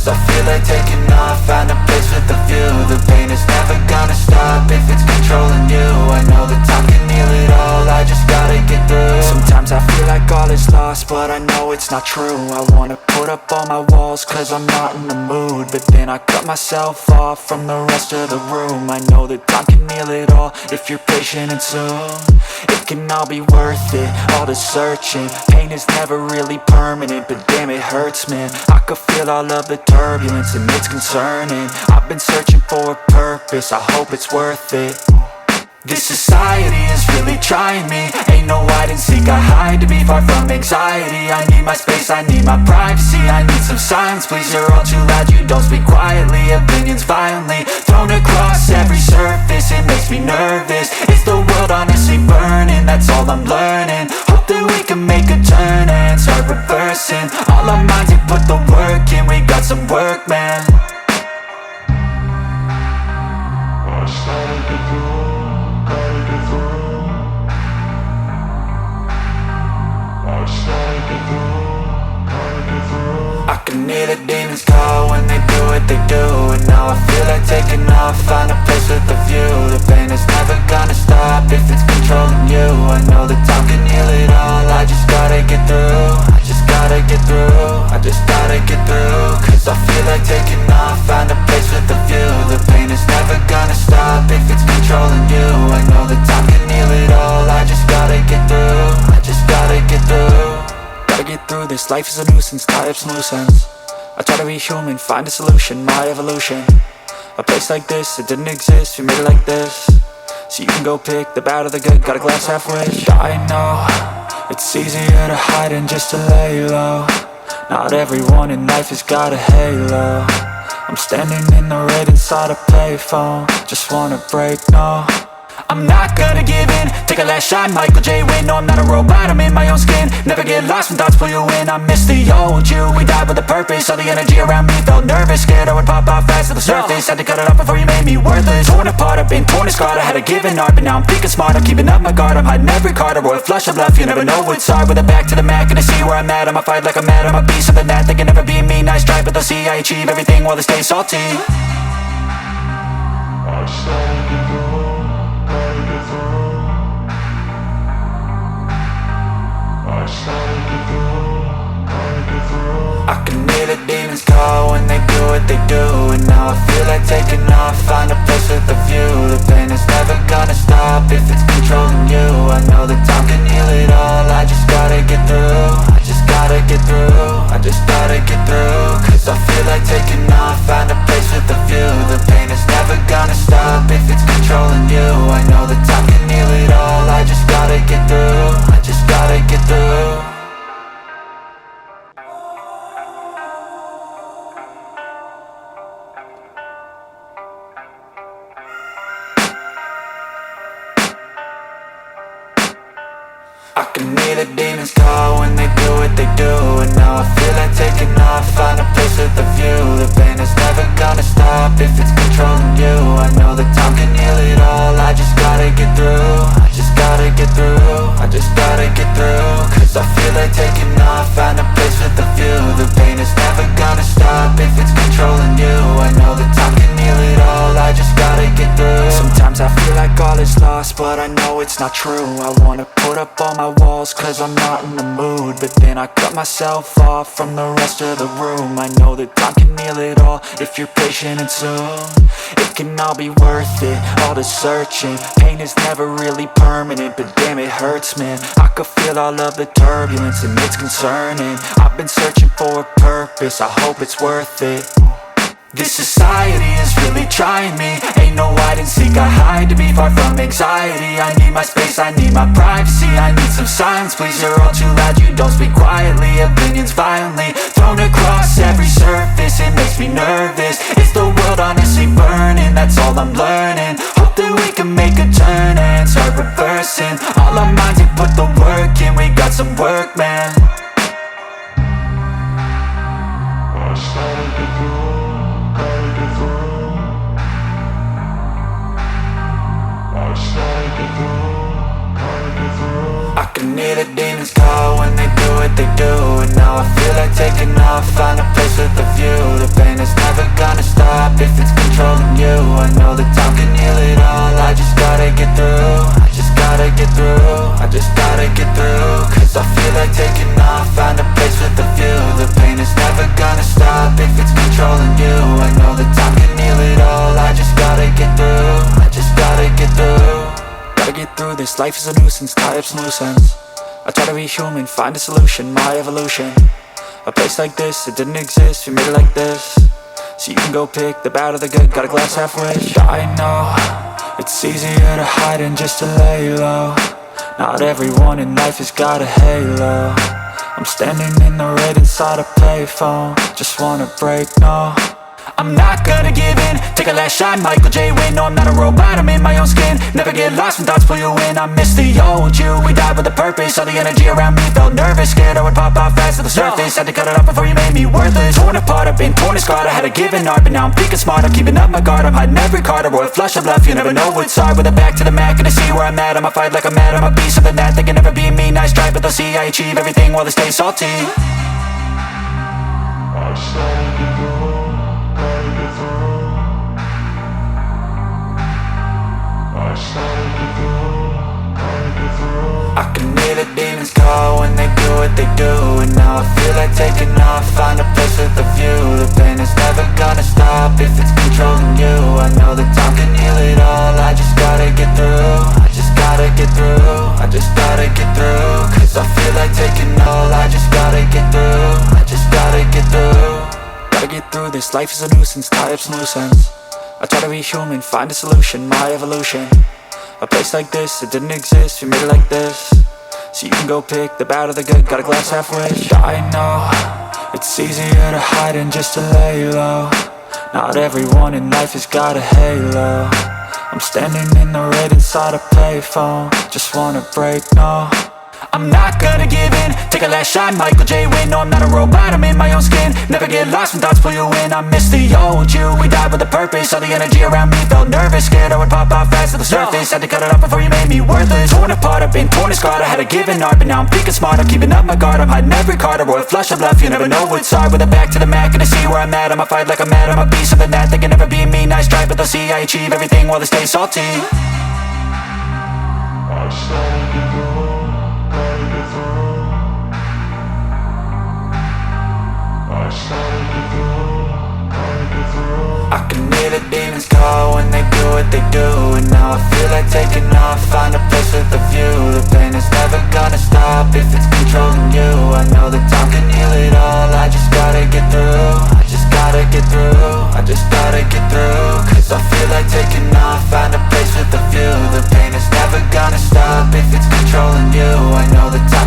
Cause I feel like taking off, find a place with a view. The pain is never gonna stop if it's controlling you. I know that time can heal it all, I just gotta get through. Sometimes I feel like all is lost, but I know it's not true. I wanna put up all my walls cause I'm not in the mood, but then I cut myself off from the rest of the room. I know that time can heal it all if you're patient and soon it can all be worth it, all the searching. Pain is never really permanent, but damn it hurts, man. I could feel all of the turbulence and it's concerning. I've been searching for a purpose, I hope it's worth it. This society is really trying me. Ain't no hide and seek, I hide to be far from anxiety. I need my space, I need my privacy, I need some silence, please. You're all too loud, you don't speak quietly. Opinions violently thrown across every surface, it makes me nervous. Is the world honestly burning? That's all I'm learning. Hope that we can make a turn and start reversing all our minds and put the work in. We got some work, man. I started to do. I can hear the demons call when they do what they do. And now I feel like taking off, find a place with a view. The pain is never gonna stop if it's controlling you. I know that time can heal it all, I just gotta get through. I just gotta get through, I just gotta get through. Cause I feel like taking off, find a place with a view. The pain is never gonna stop if it's controlling you. I know that time can heal it all, I just gotta get through. I just gotta get through. Gotta get through this, life is a nuisance, tie up some loose ends. I try to be human, find a solution, my evolution. A place like this, it didn't exist, we made it like this. So you can go pick the bad or the good, got a glass halfway. I know, it's easier to hide than just to lay low. Not everyone in life has got a halo. I'm standing in the red inside a payphone, just wanna break, no. I'm not gonna give in, take a last shot, Michael J. Win. No, I'm not a robot, I'm in my own skin. Never get lost when thoughts pull you in. I miss the old you, we died with a purpose. All the energy around me felt nervous, scared I would pop out fast to the surface. Had to cut it off before you made me worthless. Torn apart, I've been torn and scarred. I had a given art, but now I'm thinking smart. I'm keeping up my guard, I'm hiding every card. A royal flush of love, you never know what's hard. With a back to the mat, gonna see where I'm at. I'ma fight like I'm mad, I'ma be something that they can never be me. Nice try, but they'll see I achieve everything while they stay salty. I started to go. I can hear the demons call when they do what they do. And now I feel like taking off, find a place with a view. The pain is never gonna stop if it's controlling you. I know that time can heal it all, I just gotta get through. I just gotta get through, I just gotta get through. Cause I feel like taking off, find a place with a view. The pain is never gonna stop if it's controlling you. I know that time can heal it all, I just gotta get through. I just gotta get through. I can hear the demons call when they do what they do. And now I feel like taking off, find a place with a view. The pain is never gonna stop if it's controlling you. I know that time can heal it all, I just gotta get through. I just gotta get through, I just gotta get through. Cause I feel like taking off, find a place with a view. The pain is never gonna stop if it's controlling you. I know that time can heal it all, I just gotta get through. Sometimes I feel like all is lost, but I know it's not true. I wanna put up all my walls cause I'm not in the mood, but then I cut myself off from the rest of the room. I know that time can heal it all if you're patient and soon it can all be worth it, all the searching. Pain is never really permanent, but damn it hurts, man. I could feel all of the turbulence and it's concerning. I've been searching for a purpose, I hope it's worth it. This society is really trying me. Ain't no hide and seek, I hide to be far from anxiety. I need my space, I need my privacy, I need some silence, please. You're all too loud, you don't speak quietly. Opinions violently thrown across every surface, it makes me nervous. Is the world honestly burning? That's all I'm learning. Hope that we can make a turn and start reversing all our minds and put the work in. We got some work, man. I started to do. I can hear the demons call when they do what they do. And now I feel like taking off, find a place with a view. The pain if it's controlling you. I know that time can heal it all. I just gotta get through. I just gotta get through. I just gotta get through. Cause I feel like taking off. Find a place with a view. The pain is never gonna stop if it's controlling you. I know that time can heal it all. I just gotta get through. I just gotta get through. Gotta get through this. Life is a nuisance. Tie up some loose ends. I try to be human, find a solution, my evolution. A place like this, it didn't exist, we made it like this. So you can go pick the bad or the good, got a glass half rich. I know, it's easier to hide than just to lay low. Not everyone in life has got a halo. I'm standing in the red inside a payphone. Just wanna break, no, I'm not gonna give in. Take a last shot, Michael J. Win. No, I'm not a robot, I'm in my own skin. Never get lost when thoughts pull you in. I miss the old you, we died with a purpose. All the energy around me felt nervous. Scared I would pop out fast to the surface. Had to cut it off before you made me worthless. Torn apart, I've been torn and scarred. I had a given art, but now I'm thinking smart. I'm keeping up my guard, I'm hiding every card. A royal flush of bluff, you never know what's hard. With a back to the mat, gonna see where I'm at. I'ma fight like I'm mad, I'ma be something that they can never be me. Nice try, but they'll see I achieve everything while they stay salty. I started to go. I can hear the demons call when they do what they do. And now I feel like taking off, find a place with a view. The pain is never gonna stop if it's controlling you. I know that time can heal it all. I just gotta get through. I just gotta get through. I just gotta get through. Cause I feel like taking all. I just gotta get through. I just gotta get through. Gotta get through this, life is a nuisance, tie up some loose ends. I try to be human, find a solution, my evolution. A place like this, it didn't exist, we made it like this. So you can go pick the bad or the good, got a glass half rich. I know, it's easier to hide than just to lay low. Not everyone in life has got a halo. I'm standing in the red inside a payphone. Just wanna break, no, I'm not gonna give in. Take a last shot, Michael J. Win. No, I'm not a robot, I'm in my own skin. Never get lost when thoughts pull you in. I miss the old you, we died with a purpose. All the energy around me felt nervous. Scared I would pop out fast to the surface. Had to cut it off before you made me worthless. Torn apart, I've been torn and scarred. I had a given art, but now I'm thinking smart. I'm keeping up my guard, I'm hiding every card. A royal flush of bluff, you never know what's hard. With a back to the mat, gonna see where I'm at. I'ma fight like I'm mad, I'ma be something that they can never be me. Nice try, but they'll see I achieve everything while they stay salty. I started to go. I can hear the demons call when they do what they do. And now I feel like taking off, find a place with a view. The pain is never gonna stop if it's controlling you. I know that time can heal it all. I just gotta get through. I just gotta get through. I just gotta get through. Cause I feel like taking off, find a place with a view. The pain is never gonna stop if it's controlling you. I know that time